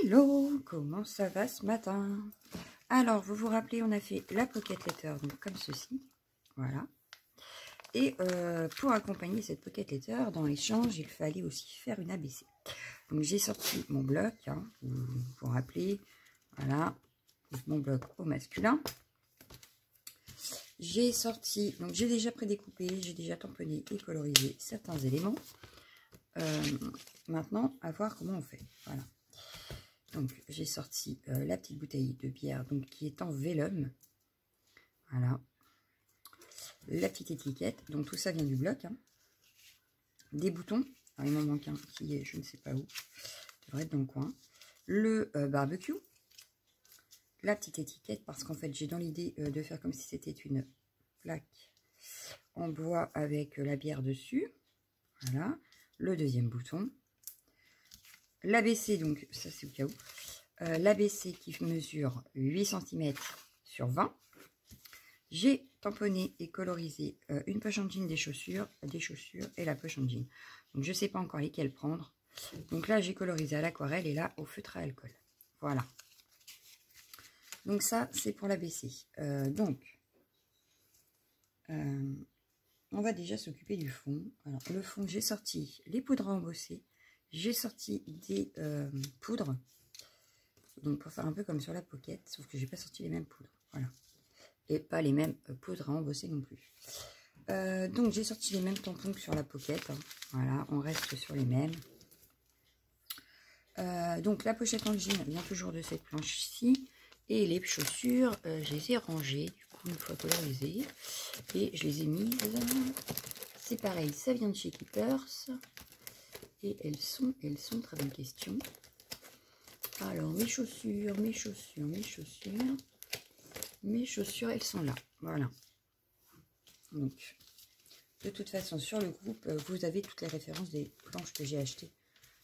Hello, comment ça va ce matin? Alors, vous vous rappelez, on a fait la pocket letter, donc comme ceci, voilà. Et pour accompagner cette pocket letter, dans l'échange, il fallait aussi faire une ABC. Donc, j'ai sorti mon bloc, hein, vous vous rappelez, voilà, mon bloc au masculin. J'ai sorti, donc j'ai déjà prédécoupé, j'ai déjà tamponné et colorisé certains éléments. Maintenant, à voir comment on fait, voilà. Donc, j'ai sorti la petite bouteille de bière donc, qui est en vélum. Voilà. La petite étiquette. Donc, tout ça vient du bloc. Hein. Des boutons. Alors, il m'en manque un qui est, je ne sais pas où. Il devrait être dans le coin. Le barbecue. La petite étiquette. Parce qu'en fait, j'ai dans l'idée de faire comme si c'était une plaque en bois avec la bière dessus. Voilà. Le deuxième bouton. L'ABC, donc, ça c'est au cas où. L'ABC qui mesure 8 cm sur 20. J'ai tamponné et colorisé une poche en jean des chaussures et la poche en jean. Donc je ne sais pas encore lesquelles prendre. Donc là j'ai colorisé à l'aquarelle et là au feutre à alcool. Voilà. Donc ça c'est pour l'ABC. On va déjà s'occuper du fond. Alors le fond, j'ai sorti les poudres à embosser. J'ai sorti des poudres. Donc pour faire un peu comme sur la pocket, sauf que j'ai pas sorti les mêmes poudres. Voilà. Et pas les mêmes poudres à embosser non plus. Donc j'ai sorti les mêmes tampons que sur la pocket. Hein. Voilà, on reste sur les mêmes. Donc la pochette en jean vient toujours de cette planche-ci. Et les chaussures, je les ai rangées, du coup, une fois colorisées. Et je les ai mises. C'est pareil, ça vient de chez Keepers. Et elles sont, très bonne question. Alors, mes chaussures, elles sont là. Voilà. Donc, de toute façon, sur le groupe, vous avez toutes les références des planches que j'ai achetées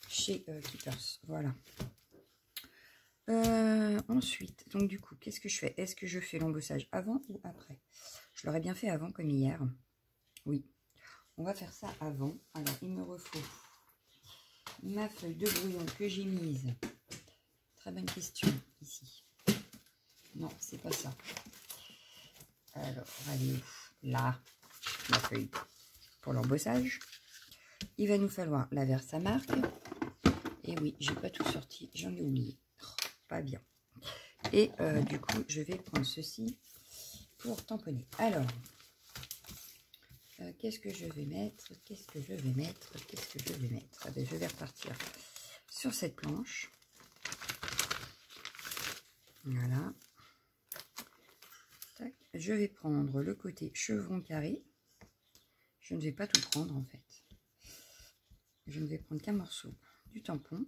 chez Keepers. Voilà. Ensuite, donc du coup, qu'est-ce que je fais? Est-ce que je fais l'embossage avant ou après? Je l'aurais bien fait avant, comme hier. Oui. On va faire ça avant. Alors, il me refaut ma feuille de brouillon que j'ai mise. Très bonne question, ici. Non, c'est pas ça. Alors, allez, là, la feuille pour l'embossage. Il va nous falloir la Versamark. Et oui, j'ai pas tout sorti, j'en ai oublié. Oh, pas bien. Et du coup, je vais prendre ceci pour tamponner. Alors, qu'est-ce que je vais mettre? Ah ben, je vais repartir sur cette planche. Voilà. Tac. Je vais prendre le côté chevron carré. Je ne vais pas tout prendre en fait. Je ne vais prendre qu'un morceau du tampon.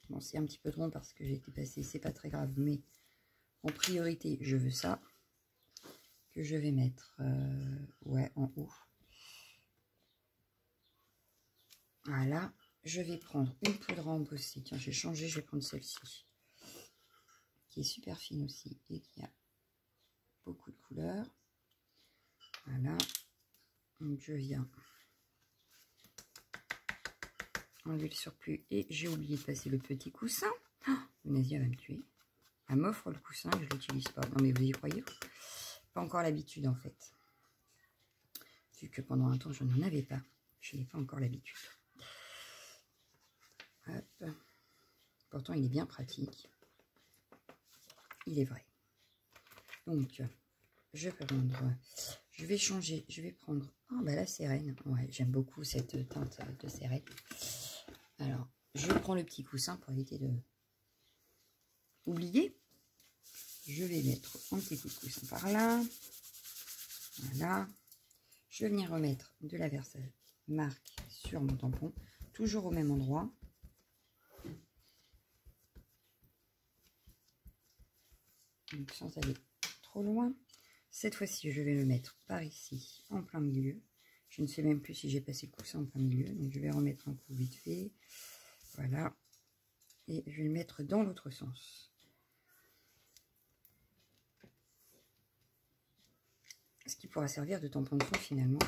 Bon, c'est un petit peu trop parce que j'ai été passée, c'est pas très grave, mais en priorité, je veux ça. Que je vais mettre ouais, en haut. Voilà. Je vais prendre une poudre à embosser. Tiens, j'ai changé, je vais prendre celle-ci. Qui est super fine aussi et qui a beaucoup de couleurs. Voilà. Donc je viens enlever le surplus et j'ai oublié de passer le petit coussin. Oh, Nadia va me tuer. Elle m'offre le coussin et je ne l'utilise pas. Non mais vous y croyez? Pas encore l'habitude en fait. Vu que pendant un temps je n'en avais pas. Je n'ai pas encore l'habitude. Hop. Pourtant il est bien pratique. Il est vrai. Donc je vais changer. Je vais prendre la sérène. Ouais, j'aime beaucoup cette teinte de sérène. Alors, je prends le petit coussin pour éviter de oublier. Je vais mettre un petit coup de coussin par là. Voilà. Je vais venir remettre de la Versamark sur mon tampon. Toujours au même endroit. Donc, sans aller trop loin. Cette fois-ci, je vais le mettre par ici, en plein milieu. Je ne sais même plus si j'ai passé le coussin en plein milieu. Donc, je vais remettre un coup vite fait. Voilà. Et je vais le mettre dans l'autre sens. Ce qui pourra servir de tampon de fond finalement.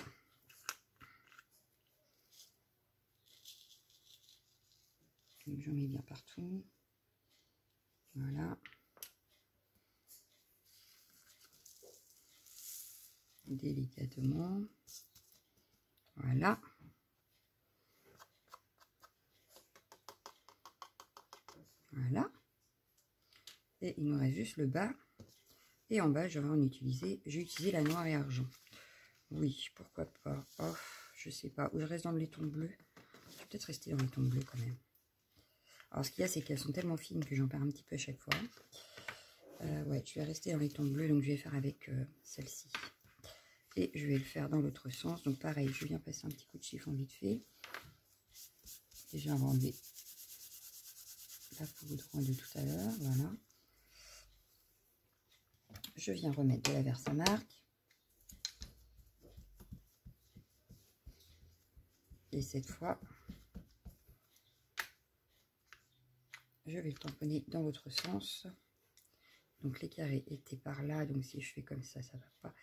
Donc j'en mets bien partout. Voilà. Délicatement. Voilà. Voilà. Et il me reste juste le bas. Et en bas, je vais en utiliser. J'ai utilisé la noire et argent. Oui, pourquoi pas. Oh, je sais pas. Ou je reste dans le laiton bleu. Je vais peut-être rester dans le laiton bleu quand même. Alors, ce qu'il y a, c'est qu'elles sont tellement fines que j'en perds un petit peu à chaque fois. Ouais, je vais rester dans les tons bleus, donc je vais faire avec celle-ci. Et je vais le faire dans l'autre sens. Donc pareil, je viens passer un petit coup de chiffon vite fait. Et je viens enlever la poudre de tout à l'heure. Voilà. Je viens remettre de la Versamark. Et cette fois, je vais le tamponner dans l'autre sens. Donc les carrés étaient par là, donc si je fais comme ça, ça va pas.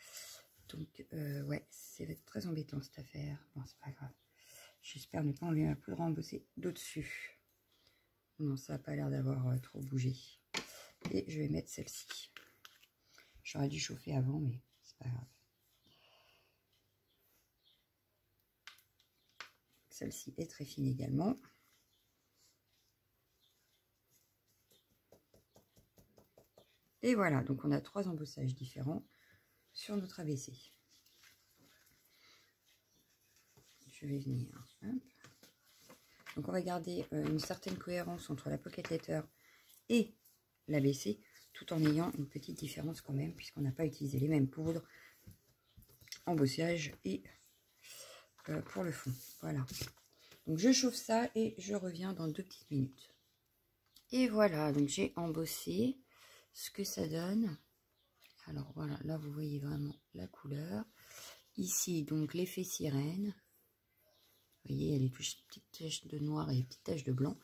Donc ouais, ça va être très embêtant cette affaire. Bon, c'est pas grave. J'espère ne pas enlever la poudre embossée d'au-dessus. Non, ça n'a pas l'air d'avoir trop bougé. Et je vais mettre celle-ci. J'aurais dû chauffer avant, mais c'est pas grave. Celle-ci est très fine également. Et voilà, donc on a 3 embossages différents sur notre ABC. Je vais venir. Hop. Donc on va garder une certaine cohérence entre la Pocket Letter et l'ABC, tout en ayant une petite différence quand même, puisqu'on n'a pas utilisé les mêmes poudres, embossage et pour le fond. Voilà. Donc je chauffe ça et je reviens dans 2 petites minutes. Et voilà, donc j'ai embossé ce que ça donne. Alors voilà, là vous voyez vraiment la couleur. Ici donc l'effet sirène. Vous voyez, il y a des petites taches de noir et des petites taches de blanc.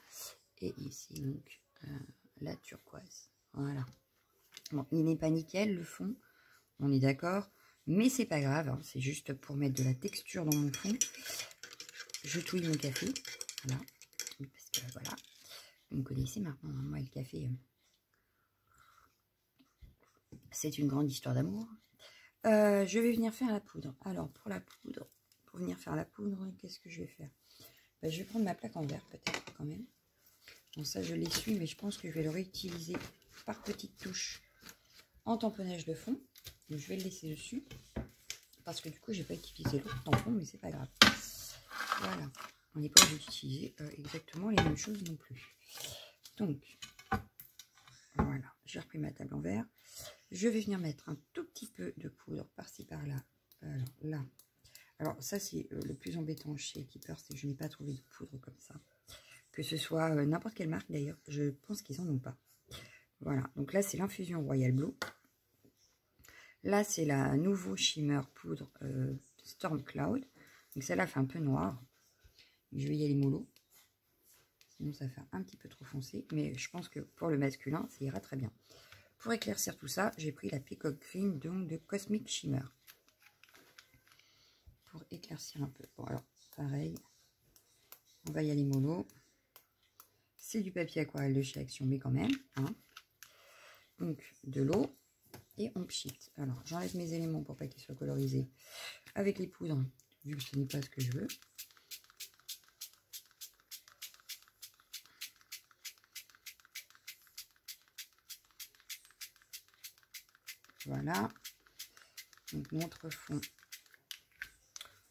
Et ici donc la turquoise. Voilà. Bon, il n'est pas nickel le fond, on est d'accord. Mais c'est pas grave, hein, c'est juste pour mettre de la texture dans mon fond. Je touille mon café. Voilà. Parce que voilà. Vous me connaissez maintenant, hein, moi le café. C'est une grande histoire d'amour. Je vais venir faire la poudre. Alors, pour la poudre, pour venir faire la poudre, qu'est-ce que je vais faire? Je vais prendre ma plaque en verre, peut-être, quand même. Bon, ça, je l'essuie, mais je pense que je vais le réutiliser par petites touches en tamponnage de fond. Donc, je vais le laisser dessus. Parce que, du coup, j'ai pas utilisé l'autre tampon, mais c'est pas grave. Voilà. On n'est pas obligé d'utiliser exactement les mêmes choses non plus. Donc, voilà. J'ai repris ma table en verre. Je vais venir mettre un tout petit peu de poudre par-ci par-là. Alors là. Alors ça c'est le plus embêtant chez Keeper, c'est que je n'ai pas trouvé de poudre comme ça. Que ce soit n'importe quelle marque d'ailleurs, je pense qu'ils en ont pas. Voilà, donc là c'est l'infusion Royal Blue. Là c'est la nouveau shimmer poudre Storm Cloud. Donc celle-là fait un peu noir. Je vais y aller mollo. Sinon ça fait un petit peu trop foncé. Mais je pense que pour le masculin, ça ira très bien. Pour éclaircir tout ça, j'ai pris la Peacock Green donc de Cosmic Shimmer. Pour éclaircir un peu. Bon alors, pareil. On va y aller mollo. C'est du papier aquarelle de chez Action, mais quand même. Hein. Donc, de l'eau. Et on pchit. Alors, j'enlève mes éléments pour pas qu'ils soient colorisés avec les poudres, vu que ce n'est pas ce que je veux. Voilà. Donc, notre fond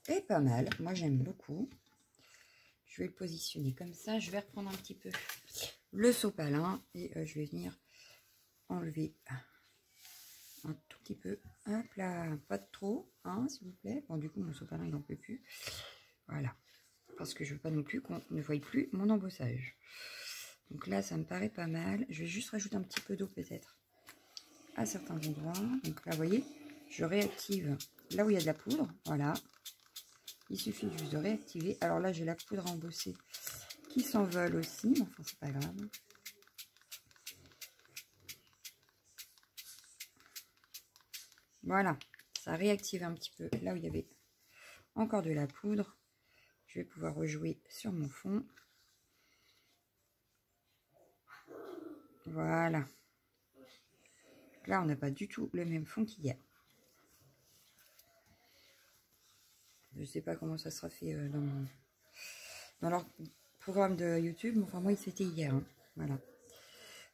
est pas mal. Moi, j'aime beaucoup. Je vais le positionner comme ça. Je vais reprendre un petit peu le sopalin et je vais venir enlever un tout petit peu. Hop là, pas de trop, hein, s'il vous plaît. Bon, du coup, mon sopalin, il n'en peut plus. Voilà. Parce que je veux pas non plus qu'on ne voie plus mon embossage. Donc là, ça me paraît pas mal. Je vais juste rajouter un petit peu d'eau peut-être à certains endroits. Donc là, vous voyez, je réactive là où il y a de la poudre. Voilà. Il suffit juste de réactiver. Alors là, j'ai la poudre à embosser qui s'envole aussi. Mais enfin, c'est pas grave. Voilà. Ça réactive un petit peu là où il y avait encore de la poudre. Je vais pouvoir rejouer sur mon fond. Voilà. Là, on n'a pas du tout le même fond qu'hier. Je ne sais pas comment ça sera fait dans leur programme de YouTube. Mais enfin, moi, c'était hier. Hein. Voilà.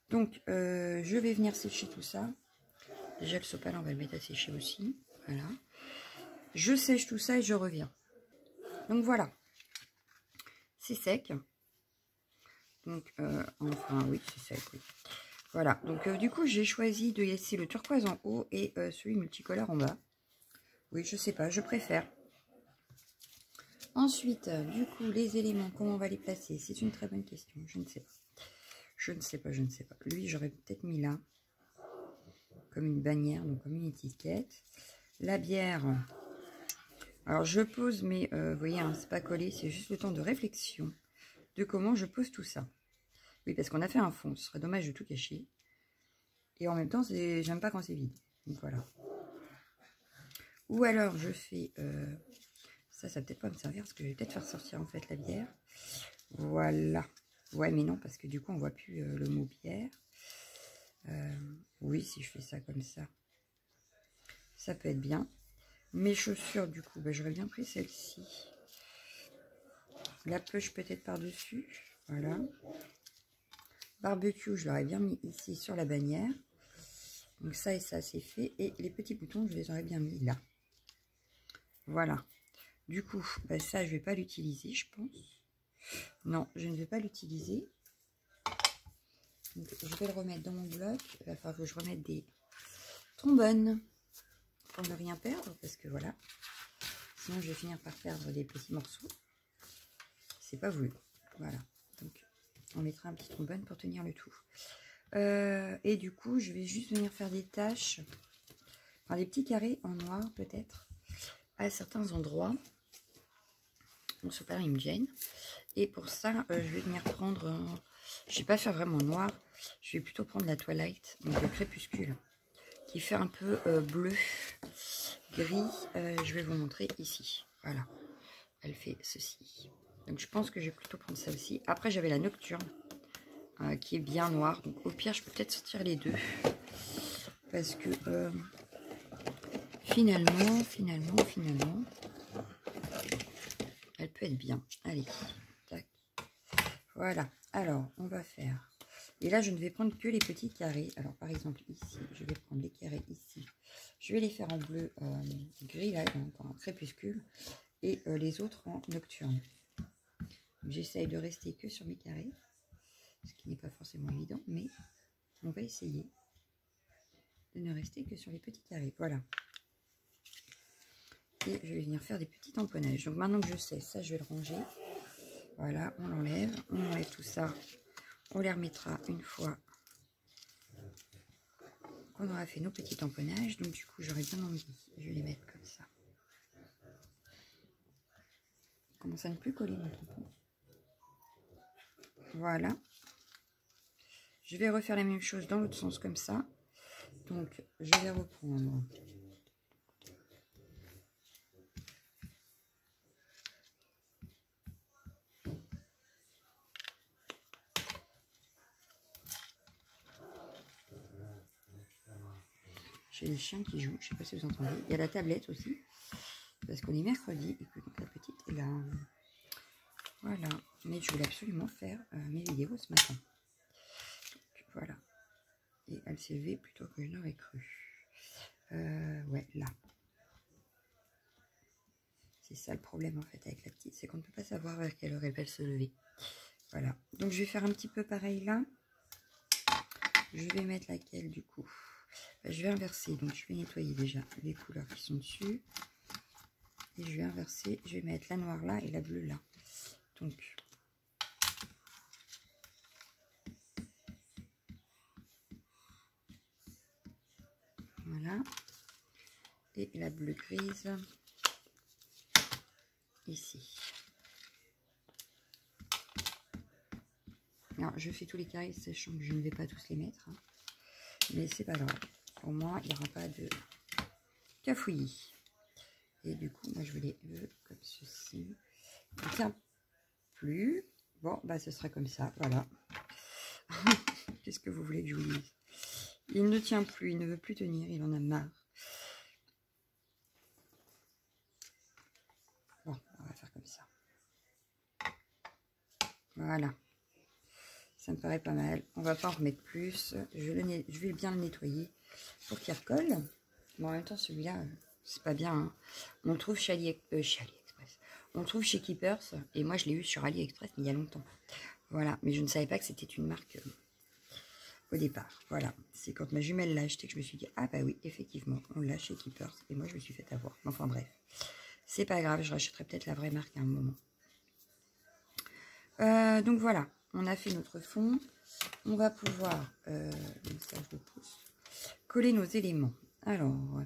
Donc, je vais venir sécher tout ça. Déjà, le sopalin, on va le mettre à sécher aussi. Voilà. Je sèche tout ça et je reviens. Donc, voilà. C'est sec. Donc, enfin, oui, c'est sec, oui. Voilà. Donc, du coup, j'ai choisi de laisser le turquoise en haut et celui multicolore en bas. Oui, je sais pas, je préfère. Ensuite, du coup, les éléments, comment on va les placer? C'est une très bonne question. Je ne sais pas. Je ne sais pas, je ne sais pas. Lui, j'aurais peut-être mis là. Comme une bannière, donc comme une étiquette. La bière. Alors, je pose, mais vous voyez, hein, c'est pas collé. C'est juste le temps de réflexion de comment je pose tout ça. Oui, parce qu'on a fait un fond. Ce serait dommage de tout cacher. Et en même temps, j'aime pas quand c'est vide. Donc, voilà. Ou alors, je fais... ça va peut-être pas me servir parce que je vais peut-être faire sortir en fait la bière. Voilà. Ouais, mais non, parce que du coup, on voit plus le mot bière. Oui, si je fais ça comme ça peut être bien. Mes chaussures, du coup, j'aurais bien pris celle-ci. La poche peut-être par-dessus. Voilà. Barbecue, je l'aurais bien mis ici sur la bannière. Donc ça et ça, c'est fait. Et les petits boutons, je les aurais bien mis là. Voilà. Du coup, ça, je ne vais pas l'utiliser, je pense. Non, je ne vais pas l'utiliser. Donc, je vais le remettre dans mon bloc. Il va falloir que je remette des trombones pour ne rien perdre. Parce que voilà. Sinon, je vais finir par perdre des petits morceaux. C'est pas voulu. Voilà. Donc, on mettra un petit trombone pour tenir le tout. Et du coup, je vais juste venir faire des taches. Enfin, des petits carrés en noir, peut-être. À certains endroits. Bon, ce pas, il me gêne. Et pour ça, je vais venir prendre... je vais pas faire vraiment noir. Je vais plutôt prendre la Twilight, donc le crépuscule, qui fait un peu bleu, gris. Je vais vous montrer ici. Voilà. Elle fait ceci. Donc je pense que je vais plutôt prendre ça aussi. Après, j'avais la Nocturne, qui est bien noire. Donc au pire, je peux peut-être sortir les deux. Parce que finalement, elle peut être bien. Allez, tac. Voilà. Alors, on va faire... Et là, je ne vais prendre que les petits carrés. Alors, par exemple, ici, je vais prendre les carrés ici. Je vais les faire en bleu gris, là, en crépuscule. Et les autres en nocturne. J'essaye de rester que sur mes carrés. Ce qui n'est pas forcément évident, mais on va essayer de ne rester que sur les petits carrés. Voilà. Et je vais venir faire des petits tamponnages. Donc, maintenant que je sais, ça, je vais le ranger. Voilà, on l'enlève. On enlève tout ça. On les remettra une fois qu'on aura fait nos petits tamponnages. Donc du coup, j'aurais bien envie. Je vais les mettre comme ça. Il commence à ne plus coller mon tampon. Voilà. Je vais refaire la même chose dans l'autre sens comme ça. Donc, je vais reprendre... J'ai les chiens qui jouent, je ne sais pas si vous entendez. Il y a la tablette aussi, parce qu'on est mercredi et que donc la petite est là. Voilà, mais je voulais absolument faire mes vidéos ce matin. Donc, voilà. Et elle s'est levée plutôt que je n'aurais cru. Ouais, là. C'est ça le problème en fait avec la petite, c'est qu'on ne peut pas savoir vers quelle heure elle va se lever. Voilà, donc je vais faire un petit peu pareil là. Je vais mettre laquelle du coup? Je vais inverser, donc je vais nettoyer déjà les couleurs qui sont dessus. Et je vais inverser, je vais mettre la noire là et la bleue là. Donc, voilà. Et la bleue grise ici. Alors, je fais tous les carrés, sachant que je ne vais pas tous les mettre. Hein. Mais c'est pas grave. Au moins, il n'y aura pas de cafouillis. Et du coup, moi, je les veux comme ceci. Ça tient plus. Bon, bah, ce sera comme ça. Voilà. Qu'est-ce que vous voulez que je vous dise? Il ne tient plus, il ne veut plus tenir, il en a marre. Bon, on va faire comme ça. Voilà. Ça me paraît pas mal. On va pas en remettre plus. Je vais bien le nettoyer pour qu'il recolle. Bon, en même temps, celui-là, c'est pas bien. Hein. On le trouve chez AliExpress. On le trouve chez Keepers. Et moi, je l'ai eu sur AliExpress, mais il y a longtemps. Voilà. Mais je ne savais pas que c'était une marque au départ. Voilà. C'est quand ma jumelle l'a acheté que je me suis dit, ah bah oui, effectivement, on l'a chez Keepers. Et moi, je me suis fait avoir. Enfin, bref. C'est pas grave. Je rachèterai peut-être la vraie marque à un moment. Donc, voilà. On a fait notre fond. On va pouvoir, donc ça je le pousse, coller nos éléments. Alors,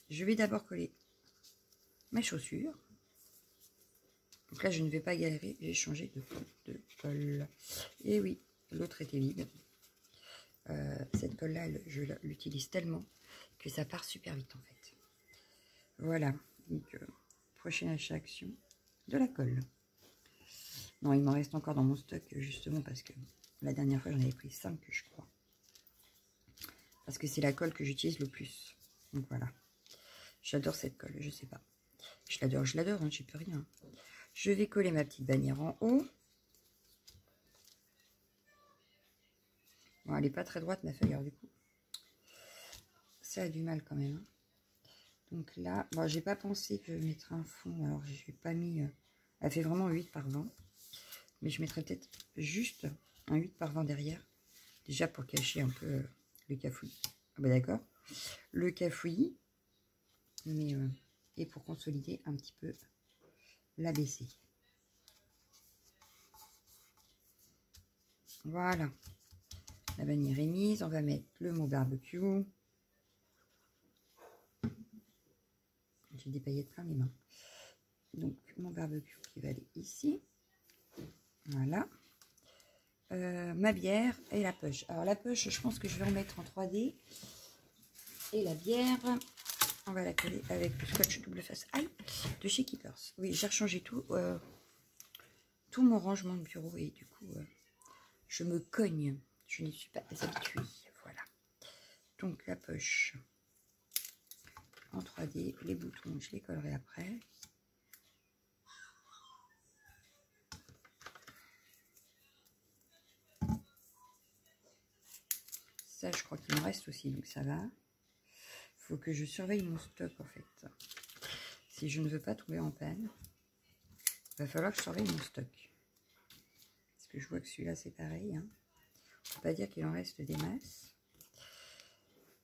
je vais d'abord coller mes chaussures. Donc là, je ne vais pas galérer, j'ai changé de colle. Et oui, l'autre était vide. Cette colle-là, je l'utilise tellement que ça part super vite en fait. Voilà, donc prochaine action de la colle. Non, il m'en reste encore dans mon stock justement parce que la dernière fois, j'en avais pris 5, je crois. Parce que c'est la colle que j'utilise le plus. Donc voilà. J'adore cette colle, je sais pas. Je l'adore, hein, j'y peux rien. Je vais coller ma petite bannière en haut. Bon, elle n'est pas très droite, ma feuille, alors du coup. Ça a du mal quand même. Hein. Donc là, bon, j'ai pas pensé que je mettrais un fond. Alors, je n'ai pas mis... elle fait vraiment 8 par 20. Mais je mettrais peut-être juste un 8 par 20 derrière. Déjà pour cacher un peu le cafouillis. Ah bah d'accord. Le cafouillis. Mais, et pour consolider un petit peu l'ABC. Voilà. La bannière est mise. On va mettre le mot barbecue. J'ai des paillettes plein les mains. Donc, mon barbecue qui va aller ici. Voilà. Ma bière et la poche. Alors, la poche, je pense que je vais en mettre en 3D. Et la bière, on va la coller avec le scotch double face aïe de chez Keepers. Oui, j'ai rechangé tout mon rangement de bureau et du coup, je me cogne. Je n'y suis pas habituée. Voilà. Donc, la poche en 3D. Les boutons, je les collerai après. Ça, je crois qu'il m'en reste aussi, donc ça va. Il faut que je surveille mon stock, en fait. Si je ne veux pas tomber en panne, il va falloir que je surveille mon stock. Parce que je vois que celui-là, c'est pareil. Hein. On ne peut pas dire qu'il en reste des masses.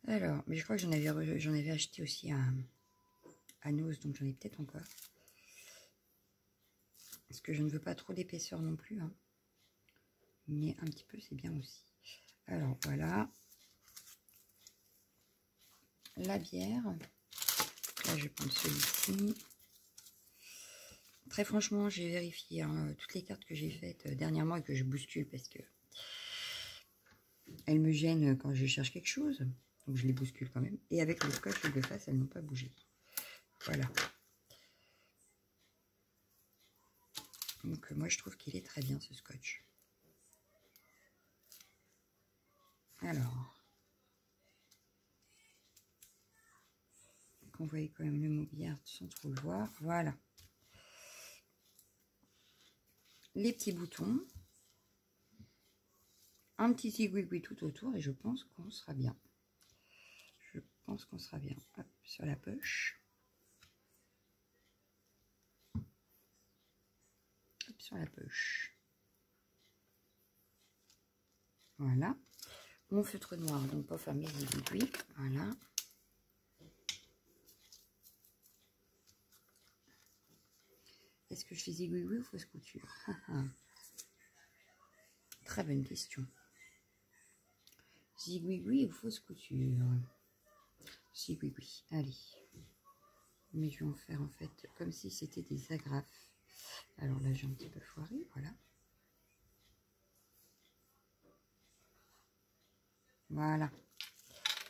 Alors, mais je crois que j'en avais acheté aussi à Nose, donc j'en ai peut-être encore. Parce que je ne veux pas trop d'épaisseur non plus. Hein. Mais un petit peu, c'est bien aussi. Alors, voilà. La bière. Là, je vais prendre celui-ci. Très franchement, j'ai vérifié hein, toutes les cartes que j'ai faites dernièrement et que je bouscule parce que elles me gênent quand je cherche quelque chose. Donc, je les bouscule quand même. Et avec le scotch de face, elles n'ont pas bougé. Voilà. Donc, moi, je trouve qu'il est très bien, ce scotch. Alors. On voyait quand même le mot bière sans trop le voir. Voilà. Les petits boutons. Un petit zigouigoui tout autour et je pense qu'on sera bien. Je pense qu'on sera bien. Hop, sur la poche. Hop, sur la poche. Voilà. Mon feutre noir, donc pour faire mes zigouigouis. Voilà. Est-ce que je fais zigouigoui ou fausse couture? Très bonne question. Zigouigoui ou fausse couture? Zigouigoui, allez. Mais je vais en faire en fait comme si c'était des agrafes. Alors là, j'ai un petit peu foiré, voilà. Voilà.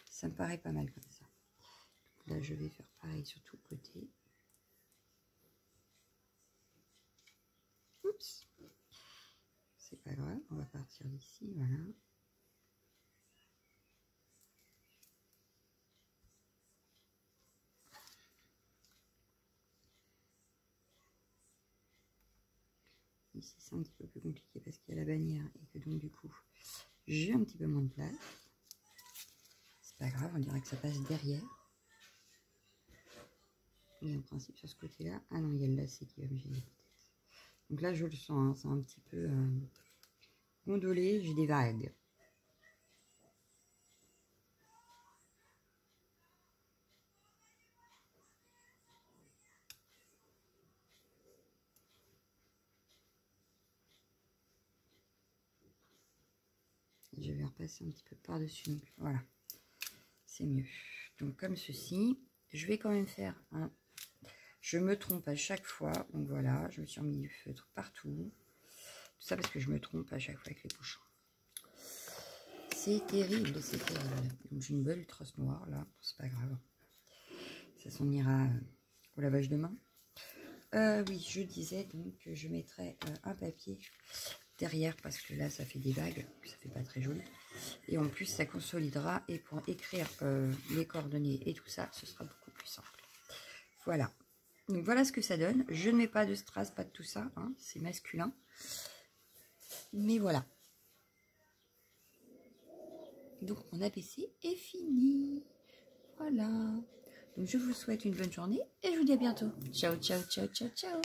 Ça me paraît pas mal comme ça. Donc là, je vais faire pareil sur tout le côté. Oups. C'est pas grave, on va partir d'ici, voilà. ici, c'est un petit peu plus compliqué parce qu'il y a la bannière et que donc du coup, j'ai un petit peu moins de place. C'est pas grave, on dirait que ça passe derrière. Et en principe, sur ce côté-là, ah non, il y a le lacet qui va me gêner peut-être. Donc là, je le sens, hein, c'est un petit peu ondulé, j'ai des vagues. Je vais repasser un petit peu par-dessus. Donc voilà, c'est mieux. Donc comme ceci, je vais quand même faire un... Je me trompe à chaque fois. Donc voilà, je me suis remis du feutre partout. Tout ça parce que je me trompe à chaque fois avec les bouchons. C'est terrible, c'est terrible. Donc j'ai une belle trace noire là, c'est pas grave. Ça s'en ira au lavage de main. Oui, je disais donc que je mettrais un papier derrière parce que là ça fait des vagues, ça fait pas très joli. Et en plus ça consolidera et pour écrire les coordonnées et tout ça, ce sera beaucoup plus simple. Voilà. Donc voilà ce que ça donne. Je ne mets pas de strass, pas de tout ça, hein, c'est masculin. Mais voilà. Donc mon ABC est fini. Voilà. Donc je vous souhaite une bonne journée et je vous dis à bientôt. Ciao, ciao, ciao, ciao, ciao.